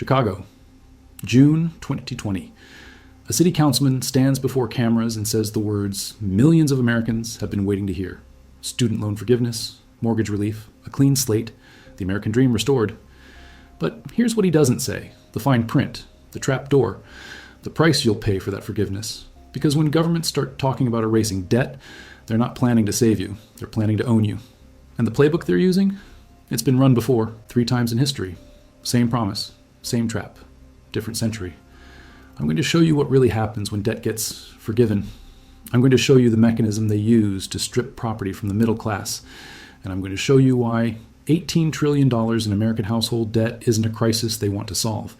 Chicago, June 2020. A city councilman stands before cameras and says the words millions of Americans have been waiting to hear. Student loan forgiveness, mortgage relief, a clean slate, the American dream restored. But here's what he doesn't say, the fine print, the trap door, the price you'll pay for that forgiveness. Because when governments start talking about erasing debt, they're not planning to save you, they're planning to own you. And the playbook they're using? It's been run before, 3 times in history. Same promise, same trap, different century. I'm going to show you what really happens when debt gets forgiven. I'm going to show you the mechanism they use to strip property from the middle class. And I'm going to show you why $18 trillion in American household debt isn't a crisis they want to solve.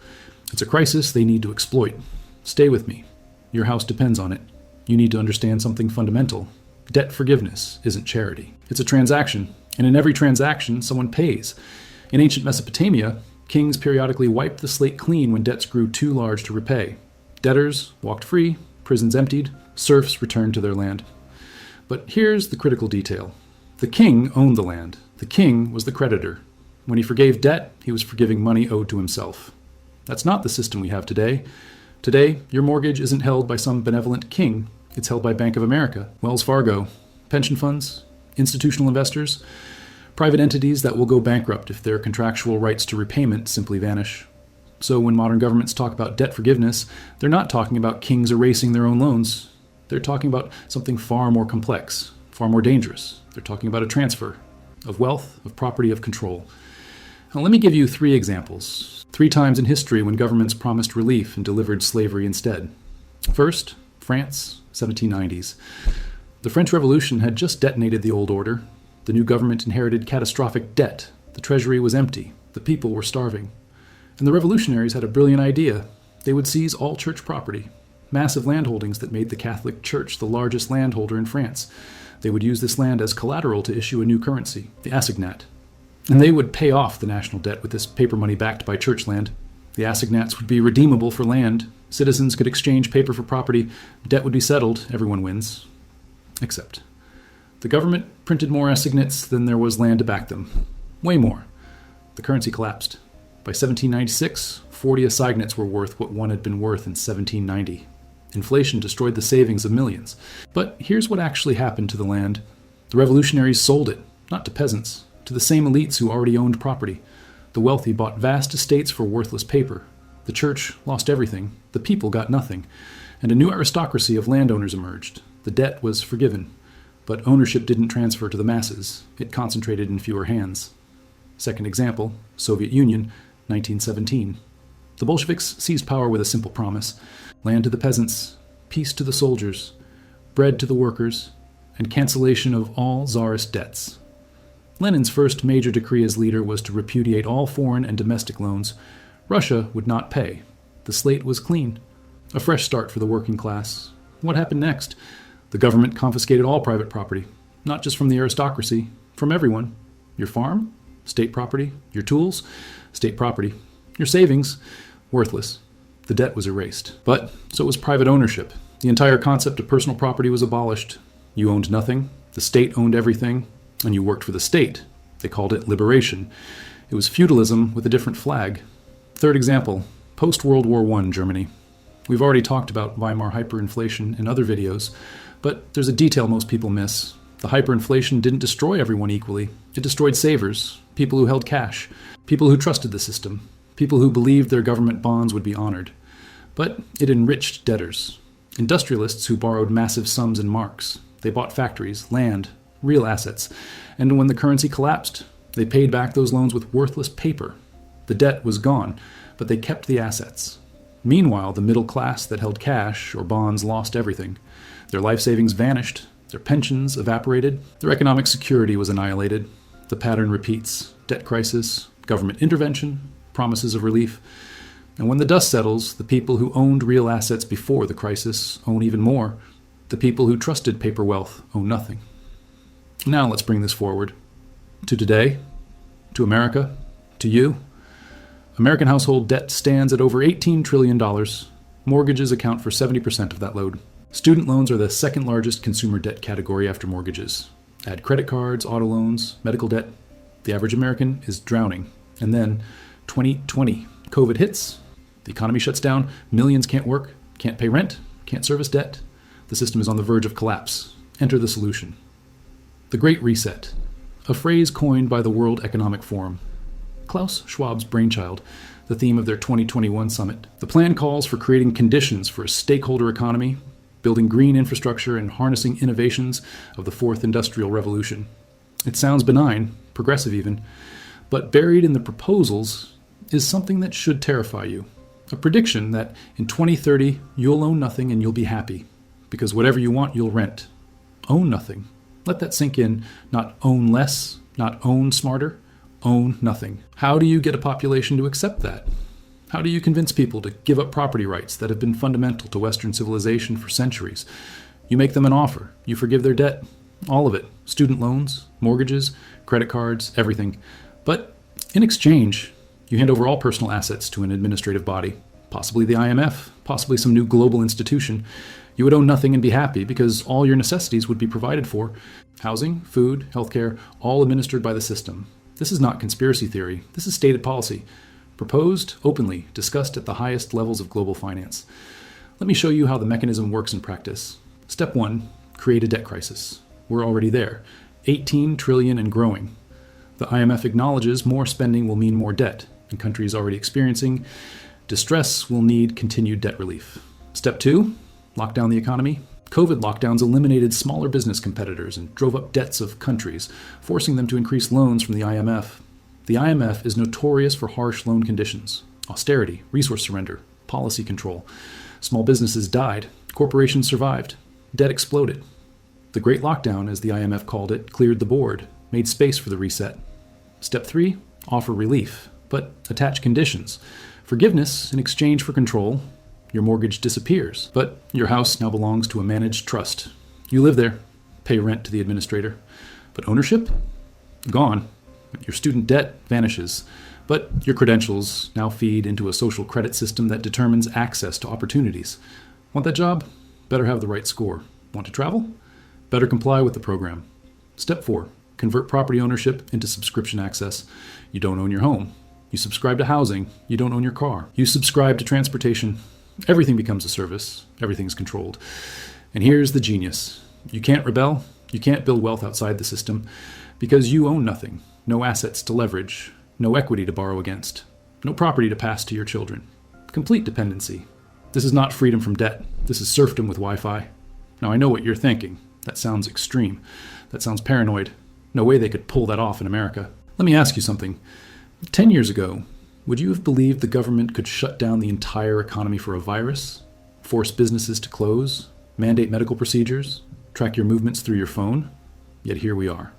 It's a crisis they need to exploit. Stay with me. Your house depends on it. You need to understand something fundamental. Debt forgiveness isn't charity. It's a transaction, and in every transaction, someone pays. In ancient Mesopotamia, kings periodically wiped the slate clean when debts grew too large to repay. Debtors walked free, prisons emptied, serfs returned to their land. But here's the critical detail. The king owned the land. The king was the creditor. When he forgave debt, he was forgiving money owed to himself. That's not the system we have today. Today, your mortgage isn't held by some benevolent king. It's held by Bank of America, Wells Fargo, pension funds, institutional investors, private entities that will go bankrupt if their contractual rights to repayment simply vanish. So when modern governments talk about debt forgiveness, they're not talking about kings erasing their own loans. They're talking about something far more complex, far more dangerous. They're talking about a transfer of wealth, of property, of control. Now let me give you 3 examples. 3 times in history when governments promised relief and delivered slavery instead. First, France, 1790s. The French Revolution had just detonated the old order. The new government inherited catastrophic debt. The treasury was empty. The people were starving. And the revolutionaries had a brilliant idea. They would seize all church property, massive landholdings that made the Catholic Church the largest landholder in France. They would use this land as collateral to issue a new currency, the assignat. And they would pay off the national debt with this paper money backed by church land. The assignats would be redeemable for land. Citizens could exchange paper for property. Debt would be settled. Everyone wins. Except the government printed more assignats than there was land to back them. Way more. The currency collapsed. By 1796, 40 assignats were worth what one had been worth in 1790. Inflation destroyed the savings of millions. But here's what actually happened to the land. The revolutionaries sold it, not to peasants, to the same elites who already owned property. The wealthy bought vast estates for worthless paper. The church lost everything. The people got nothing. And a new aristocracy of landowners emerged. The debt was forgiven. But ownership didn't transfer to the masses. It concentrated in fewer hands. Second example, Soviet Union, 1917. The Bolsheviks seized power with a simple promise: land to the peasants, peace to the soldiers, bread to the workers, and cancellation of all czarist debts. Lenin's first major decree as leader was to repudiate all foreign and domestic loans. Russia would not pay. The slate was clean. A fresh start for the working class. What happened next? The government confiscated all private property, not just from the aristocracy, from everyone. Your farm? State property. Your tools? State property. Your savings? Worthless. The debt was erased. But so was private ownership. The entire concept of personal property was abolished. You owned nothing. The state owned everything. And you worked for the state. They called it liberation. It was feudalism with a different flag. Third example, post-World War I Germany. We've already talked about Weimar hyperinflation in other videos, but there's a detail most people miss. The hyperinflation didn't destroy everyone equally. It destroyed savers, people who held cash, people who trusted the system, people who believed their government bonds would be honored. But it enriched debtors, industrialists who borrowed massive sums in marks. They bought factories, land, real assets, and when the currency collapsed, they paid back those loans with worthless paper. The debt was gone, but they kept the assets. Meanwhile, the middle class that held cash or bonds lost everything. Their life savings vanished, their pensions evaporated, their economic security was annihilated. The pattern repeats: debt crisis, government intervention, promises of relief. And when the dust settles, the people who owned real assets before the crisis own even more. The people who trusted paper wealth own nothing. Now let's bring this forward. To today, to America, to you. American household debt stands at over $18 trillion. Mortgages account for 70% of that load. Student loans are the second largest consumer debt category after mortgages. Add credit cards, auto loans, medical debt. The average American is drowning. And then 2020, COVID hits, the economy shuts down, millions can't work, can't pay rent, can't service debt. The system is on the verge of collapse. Enter the solution. The Great Reset, a phrase coined by the World Economic Forum, Klaus Schwab's brainchild, the theme of their 2021 summit. The plan calls for creating conditions for a stakeholder economy, building green infrastructure, and harnessing innovations of the fourth industrial revolution. It sounds benign, progressive even, but buried in the proposals is something that should terrify you. A prediction that in 2030 you'll own nothing and you'll be happy, because whatever you want you'll rent. Own nothing. Let that sink in. Not own less, not own smarter, own nothing. How do you get a population to accept that? How do you convince people to give up property rights that have been fundamental to Western civilization for centuries? You make them an offer. You forgive their debt. All of it. Student loans, mortgages, credit cards, everything. But in exchange, you hand over all personal assets to an administrative body, possibly the IMF, possibly some new global institution. You would own nothing and be happy because all your necessities would be provided for. Housing, food, healthcare, all administered by the system. This is not conspiracy theory. This is stated policy. Proposed, openly, discussed at the highest levels of global finance. Let me show you how the mechanism works in practice. Step 1, create a debt crisis. We're already there. 18 trillion and growing. The IMF acknowledges more spending will mean more debt, and countries already experiencing distress will need continued debt relief. Step 2, lock down the economy. COVID lockdowns eliminated smaller business competitors and drove up debts of countries, forcing them to increase loans from the IMF. The IMF is notorious for harsh loan conditions, austerity, resource surrender, policy control. Small businesses died, corporations survived, debt exploded. The Great Lockdown, as the IMF called it, cleared the board, made space for the reset. Step 3, offer relief, but attach conditions. Forgiveness in exchange for control. Your mortgage disappears, but your house now belongs to a managed trust. You live there, pay rent to the administrator, but ownership? Gone. Your student debt vanishes, but your credentials now feed into a social credit system that determines access to opportunities. Want that job? Better have the right score. Want to travel? Better comply with the program. Step 4, convert property ownership into subscription access. You don't own your home. You subscribe to housing. You don't own your car. You subscribe to transportation. Everything becomes a service. Everything's controlled. And here's the genius. You can't rebel. You can't build wealth outside the system because you own nothing. No assets to leverage, no equity to borrow against, no property to pass to your children. Complete dependency. This is not freedom from debt. This is serfdom with Wi-Fi. Now I know what you're thinking. That sounds extreme. That sounds paranoid. No way they could pull that off in America. Let me ask you something. 10 years ago, would you have believed the government could shut down the entire economy for a virus, force businesses to close, mandate medical procedures, track your movements through your phone? Yet here we are.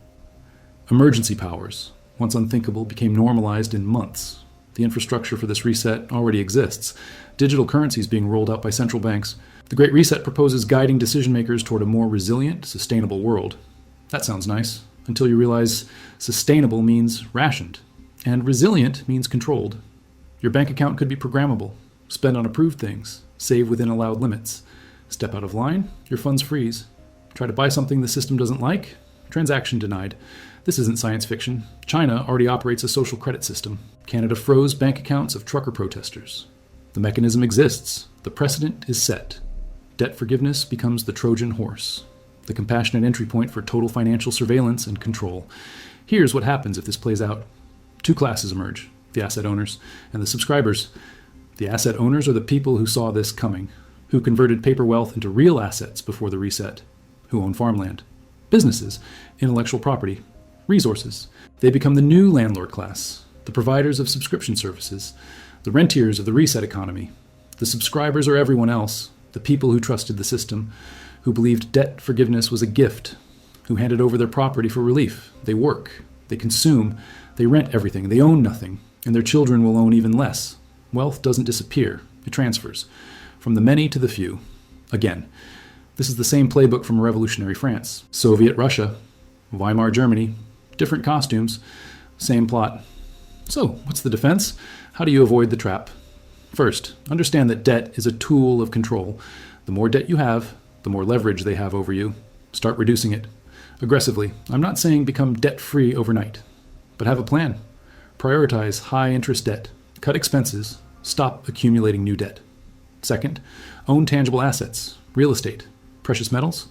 Emergency powers, once unthinkable, became normalized in months. The infrastructure for this reset already exists. Digital currencies being rolled out by central banks. The Great Reset proposes guiding decision makers toward a more resilient, sustainable world. That sounds nice, until you realize sustainable means rationed, and resilient means controlled. Your bank account could be programmable, spend on approved things, save within allowed limits. Step out of line, your funds freeze. Try to buy something the system doesn't like, transaction denied. This isn't science fiction. China already operates a social credit system. Canada froze bank accounts of trucker protesters. The mechanism exists. The precedent is set. Debt forgiveness becomes the Trojan horse, the compassionate entry point for total financial surveillance and control. Here's what happens if this plays out. 2 classes emerge, the asset owners and the subscribers. The asset owners are the people who saw this coming, who converted paper wealth into real assets before the reset, who own farmland. Businesses, intellectual property, resources. They become the new landlord class, the providers of subscription services, the rentiers of the reset economy. The subscribers are everyone else, the people who trusted the system, who believed debt forgiveness was a gift, who handed over their property for relief. They work, they consume, they rent everything, they own nothing, and their children will own even less. Wealth doesn't disappear, it transfers, from the many to the few. Again, this is the same playbook from revolutionary France, Soviet Russia, Weimar Germany, different costumes, same plot. So, what's the defense? How do you avoid the trap? First, understand that debt is a tool of control. The more debt you have, the more leverage they have over you. Start reducing it. Aggressively. I'm not saying become debt-free overnight, but have a plan. Prioritize high-interest debt. Cut expenses. Stop accumulating new debt. Second, own tangible assets, real estate, precious metals,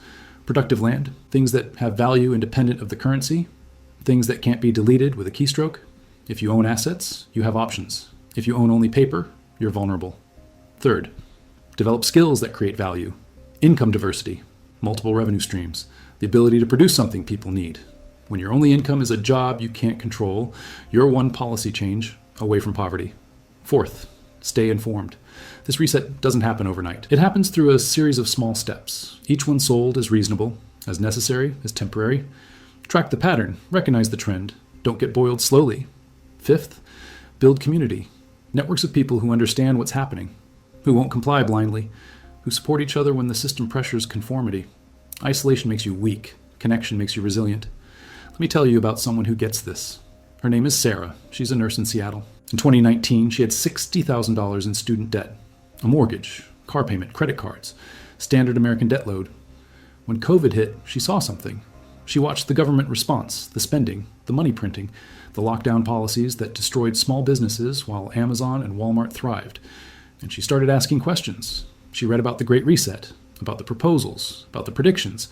productive land, things that have value independent of the currency, things that can't be deleted with a keystroke. If you own assets, you have options. If you own only paper, you're vulnerable. Third, develop skills that create value, income diversity, multiple revenue streams, the ability to produce something people need. When your only income is a job you can't control, you're one policy change away from poverty. Fourth, stay informed. This reset doesn't happen overnight. It happens through a series of small steps, each one sold as reasonable, as necessary, as temporary. Track the pattern, recognize the trend, don't get boiled slowly. Fifth, build community, networks of people who understand what's happening, who won't comply blindly, who support each other when the system pressures conformity. Isolation makes you weak, connection makes you resilient. Let me tell you about someone who gets this. Her name is Sarah. She's a nurse in Seattle. In 2019, she had $60,000 in student debt, a mortgage, car payment, credit cards, standard American debt load. When COVID hit, she saw something. She watched the government response, the spending, the money printing, the lockdown policies that destroyed small businesses while Amazon and Walmart thrived. And she started asking questions. She read about the Great Reset, about the proposals, about the predictions,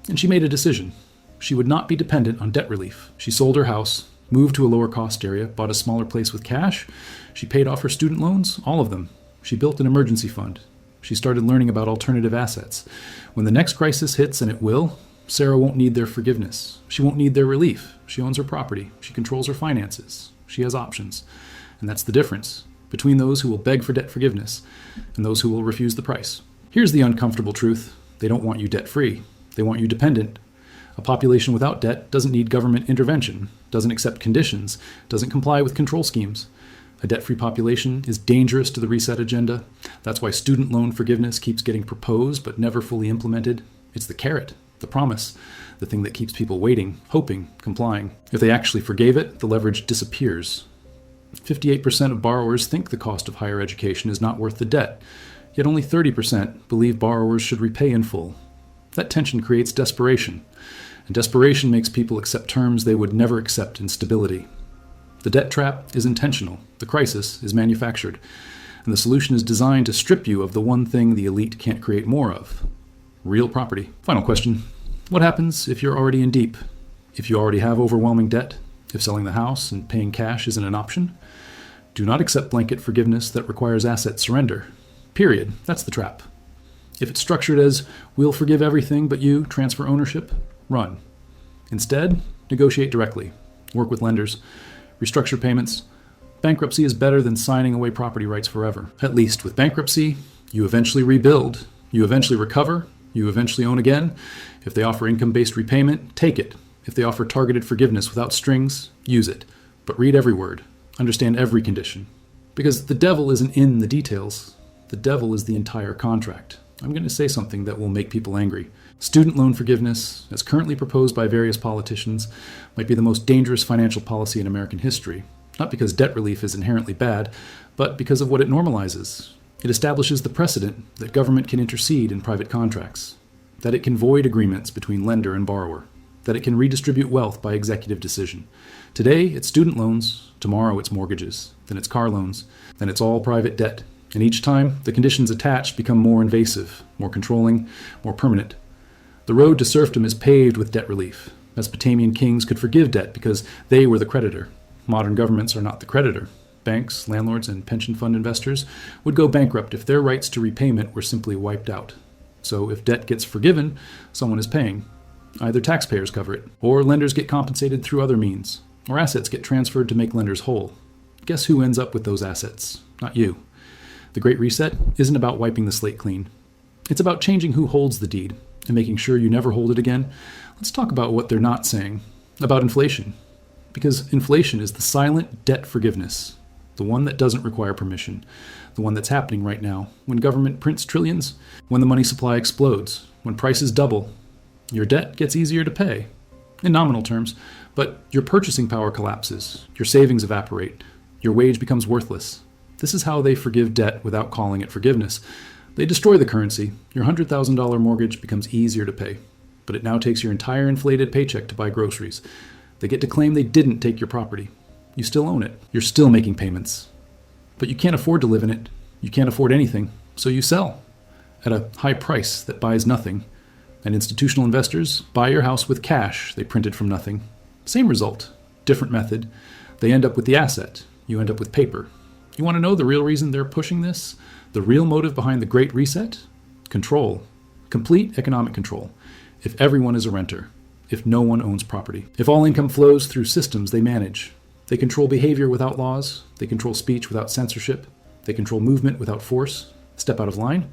and she made a decision. She would not be dependent on debt relief. She sold her house, moved to a lower cost area, bought a smaller place with cash. She paid off her student loans, all of them. She built an emergency fund. She started learning about alternative assets. When the next crisis hits, and it will, Sarah won't need their forgiveness. She won't need their relief. She owns her property. She controls her finances. She has options. And that's the difference between those who will beg for debt forgiveness and those who will refuse the price. Here's the uncomfortable truth. They don't want you debt-free. They want you dependent. A population without debt doesn't need government intervention, doesn't accept conditions, doesn't comply with control schemes. A debt-free population is dangerous to the reset agenda. That's why student loan forgiveness keeps getting proposed but never fully implemented. It's the carrot, the promise, the thing that keeps people waiting, hoping, complying. If they actually forgave it, the leverage disappears. 58% of borrowers think the cost of higher education is not worth the debt, yet only 30% believe borrowers should repay in full. That tension creates desperation, and desperation makes people accept terms they would never accept in stability. The debt trap is intentional, the crisis is manufactured, and the solution is designed to strip you of the one thing the elite can't create more of: real property. Final question. What happens if you're already in deep? If you already have overwhelming debt? If selling the house and paying cash isn't an option? Do not accept blanket forgiveness that requires asset surrender. Period. That's the trap. If it's structured as, we'll forgive everything but you, transfer ownership, run. Instead, negotiate directly. Work with lenders. Restructure payments. Bankruptcy is better than signing away property rights forever. At least with bankruptcy, you eventually rebuild. You eventually recover. You eventually own again. If they offer income-based repayment, take it. If they offer targeted forgiveness without strings, use it. But read every word. Understand every condition. Because the devil isn't in the details. The devil is the entire contract. I'm going to say something that will make people angry. Student loan forgiveness, as currently proposed by various politicians, might be the most dangerous financial policy in American history. Not because debt relief is inherently bad, but because of what it normalizes. It establishes the precedent that government can intercede in private contracts, that it can void agreements between lender and borrower, that it can redistribute wealth by executive decision. Today, it's student loans. Tomorrow, it's mortgages. Then it's car loans. Then it's all private debt. And each time, the conditions attached become more invasive, more controlling, more permanent. The road to serfdom is paved with debt relief. Mesopotamian kings could forgive debt because they were the creditor. Modern governments are not the creditor. Banks, landlords, and pension fund investors would go bankrupt if their rights to repayment were simply wiped out. So if debt gets forgiven, someone is paying. Either taxpayers cover it, or lenders get compensated through other means, or assets get transferred to make lenders whole. Guess who ends up with those assets? Not you. The Great Reset isn't about wiping the slate clean. It's about changing who holds the deed and making sure you never hold it again. Let's talk about what they're not saying, about inflation. Because inflation is the silent debt forgiveness, the one that doesn't require permission, the one that's happening right now, when government prints trillions, when the money supply explodes, when prices double. Your debt gets easier to pay, in nominal terms, but your purchasing power collapses, your savings evaporate, your wage becomes worthless. This is how they forgive debt without calling it forgiveness. They destroy the currency. Your $100,000 mortgage becomes easier to pay, but it now takes your entire inflated paycheck to buy groceries. They get to claim they didn't take your property. You still own it. You're still making payments. But you can't afford to live in it. You can't afford anything, so you sell at a high price that buys nothing. And institutional investors buy your house with cash they printed from nothing. Same result, different method. They end up with the asset. You end up with paper. You want to know the real reason they're pushing this? The real motive behind the Great Reset? Control. Complete economic control. If everyone is a renter. If no one owns property. If all income flows through systems they manage. They control behavior without laws. They control speech without censorship. They control movement without force. Step out of line.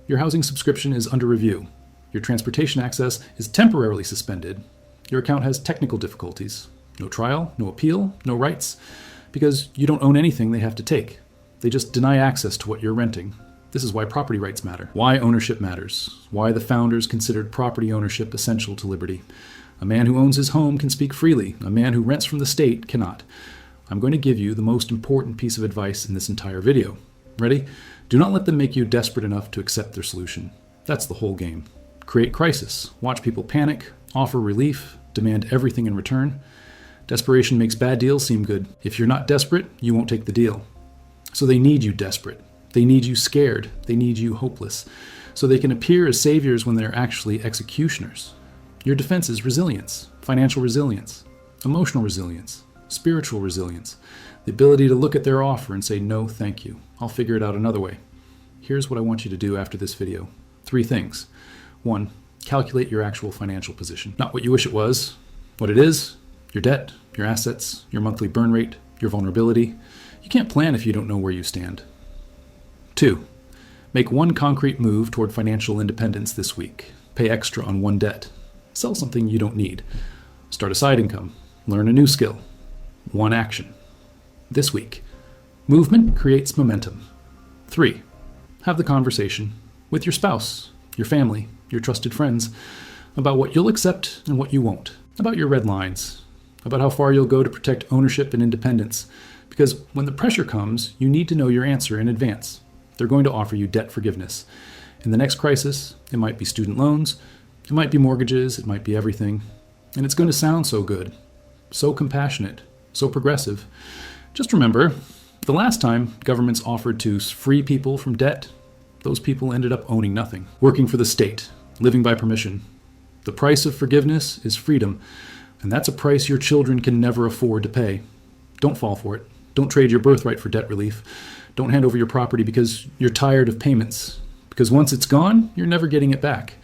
Your housing subscription is under review. Your transportation access is temporarily suspended. Your account has technical difficulties. No trial, no appeal, no rights, because you don't own anything they have to take. They just deny access to what you're renting. This is why property rights matter. Why ownership matters. Why the founders considered property ownership essential to liberty. A man who owns his home can speak freely. A man who rents from the state cannot. I'm going to give you the most important piece of advice in this entire video. Ready? Do not let them make you desperate enough to accept their solution. That's the whole game. Create crisis. Watch people panic. Offer relief. Demand everything in return. Desperation makes bad deals seem good. If you're not desperate, you won't take the deal. So they need you desperate. They need you scared. They need you hopeless. So they can appear as saviors when they're actually executioners. Your defense is resilience, financial resilience, emotional resilience, spiritual resilience, the ability to look at their offer and say, no, thank you. I'll figure it out another way. Here's what I want you to do after this video. 3 things. 1, calculate your actual financial position. Not what you wish it was, what it is, your debt, your assets, your monthly burn rate, your vulnerability. You can't plan if you don't know where you stand. 2, make one concrete move toward financial independence this week. Pay extra on one debt. Sell something you don't need. Start a side income. Learn a new skill. One action. This week. Movement creates momentum. 3, have the conversation with your spouse, your family, your trusted friends about what you'll accept and what you won't, about your red lines, about how far you'll go to protect ownership and independence. Because when the pressure comes, you need to know your answer in advance. They're going to offer you debt forgiveness. In the next crisis, it might be student loans, it might be mortgages, it might be everything. And it's going to sound so good, so compassionate, so progressive. Just remember, the last time governments offered to free people from debt, those people ended up owning nothing, working for the state, living by permission. The price of forgiveness is freedom, and that's a price your children can never afford to pay. Don't fall for it. Don't trade your birthright for debt relief. Don't hand over your property because you're tired of payments. Because once it's gone, you're never getting it back.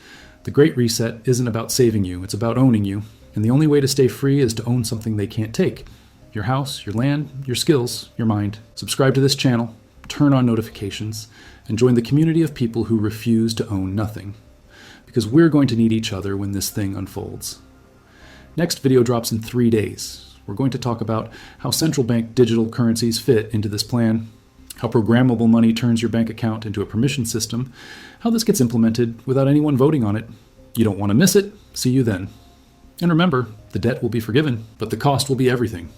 The Great Reset isn't about saving you, it's about owning you. And the only way to stay free is to own something they can't take. Your house, your land, your skills, your mind. Subscribe to this channel, turn on notifications, and join the community of people who refuse to own nothing. Because we're going to need each other when this thing unfolds. Next video drops in 3 days. We're going to talk about how central bank digital currencies fit into this plan, how programmable money turns your bank account into a permission system, how this gets implemented without anyone voting on it. You don't want to miss it. See you then. And remember, the debt will be forgiven, but the cost will be everything.